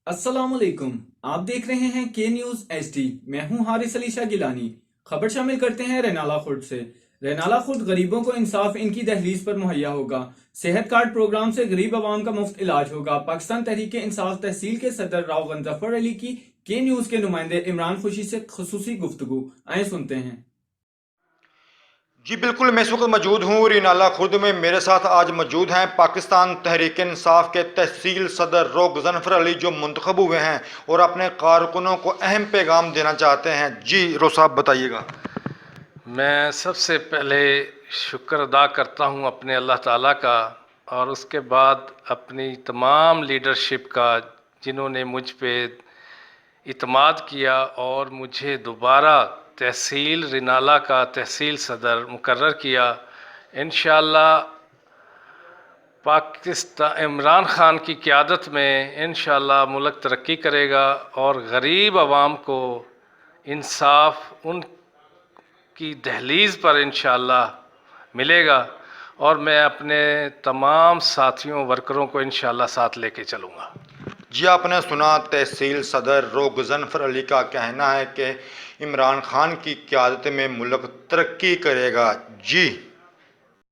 السلام علیکم، آپ دیکھ رہے ہیں کے نیوز ایچ ڈی۔ میں ہوں حارث علی شاہ گیلانی۔ خبر شامل کرتے ہیں رینالہ خرد سے۔ رینالہ خرد غریبوں کو انصاف ان کی دہلیز پر مہیا ہوگا۔ صحت کارڈ پروگرام سے غریب عوام کا مفت علاج ہوگا۔ پاکستان تحریک انصاف تحصیل کے صدر راؤ ظفر علی کی کے نیوز کے نمائندے عمران خوشی سے خصوصی گفتگو، آئیں سنتے ہیں۔ جی بالکل، میں اس وقت موجود ہوں رینالہ خرد میں۔ میرے ساتھ آج موجود ہیں پاکستان تحریک انصاف کے تحصیل صدر روگ ظفر علی، جو منتخب ہوئے ہیں اور اپنے کارکنوں کو اہم پیغام دینا چاہتے ہیں۔ جی رو صاحب بتائیے گا۔ میں سب سے پہلے شکر ادا کرتا ہوں اپنے اللہ تعالیٰ کا، اور اس کے بعد اپنی تمام لیڈرشپ کا، جنہوں نے مجھ پہ اعتماد کیا اور مجھے دوبارہ تحصیل رینالہ کا تحصیل صدر مقرر کیا۔ انشاءاللہ پاکستان عمران خان کی قیادت میں انشاءاللہ ملک ترقی کرے گا اور غریب عوام کو انصاف ان کی دہلیز پر انشاءاللہ ملے گا، اور میں اپنے تمام ساتھیوں ورکروں کو انشاءاللہ ساتھ لے کے چلوں گا۔ جی آپ نے سنا تحصیل صدر روگ ظفر علی کا کہنا ہے کہ عمران خان کی قیادت میں ملک ترقی کرے گا۔ جی